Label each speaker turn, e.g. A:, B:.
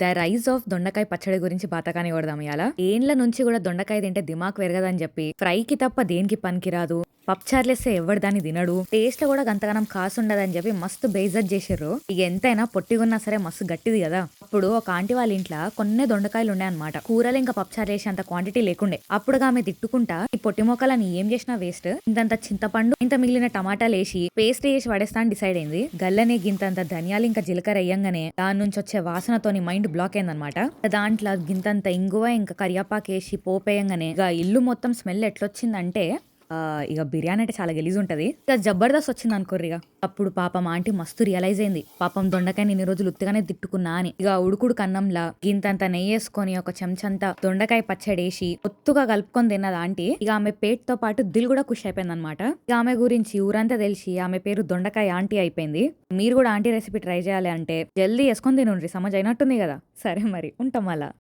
A: The rise of దొండకాయ పచ్చడి గురించి బాతకాని కొడదాం ఇయాల. ఏండ్ల నుంచి కూడా దొండకాయ తింటే దిమాక్ పెరగదని చెప్పి ఫ్రైకి తప్ప దేనికి పనికిరాదు, పప్పుచార్లేస్తే ఎవడు దాన్ని తినడు, టేస్ట్ లో కూడా గంతగానం కాసుండదని చెప్పి మస్తు బేజత్ చేసిర్రు. ఇక ఎంతైనా పొట్టిగున్నా సరే మస్తు గట్టిది కదా. అప్పుడు ఒక ఆంటీ వాళ్ళ ఇంట్లో కొన్నే దొండకాయలు ఉండే అనమాట. కూరలు ఇంకా పప్పుచారు వేసి అంత క్వాంటిటీ లేకుండే. అప్పుడు ఆమె తిట్టుకుంటా ఈ పొట్టి మొక్కలని ఏం చేసినా వేస్ట్, ఇంతంత చింతపండు ఇంత మిగిలిన టమాటాలు వేసి పేస్ట్ చేసి పడేస్తా అని డిసైడ్ అయింది. గల్లనే గింతంత ధనియాలు ఇంకా జీలకర్ర వేయంగానే దాని నుంచి వచ్చే వాసనతోని మైండ్ బ్లాక్ అయిందనమాట. దాంట్లో గింతంత ఇంగువ ఇంకా కరియాపాకు వేసి పోపేయంగానే ఇక ఇల్లు మొత్తం స్మెల్ ఎట్లొచ్చిందంటే ఇక బిర్యానీ అంటే చాలా గలీజ్ ఉంటది. ఇక జబర్దస్త్ వచ్చింది అనుకోర్రి. ఇక అప్పుడు పాపం ఆంటీ మస్తు రియలైజ్ అయింది, పాపం దొండకాయని ఇన్ని రోజులు ఉత్తిగానే తిట్టుకున్నా అని. ఇక ఉడుకుడు కన్నంలా గింతంత నెయ్యి వేసుకొని ఒక చెంచంత దొండకాయ పచ్చడేసి ఒత్తుగా కలుపుకొని తిన్నది ఆంటీ. ఇక ఆమె పేరుతో పాటు దిల్ కూడా ఖుషి అయిపోయింది అనమాట. ఇక ఆమె గురించి ఊరంతా తెలిసి ఆమె పేరు దొండకాయ ఆంటీ అయిపోయింది. మీరు కూడా ఆంటీ రెసిపీ ట్రై చేయాలి అంటే జల్దీ వేసుకొని తినండి, సమజ్ అయినట్టుంది కదా. సరే మరి ఉంటాం అలా.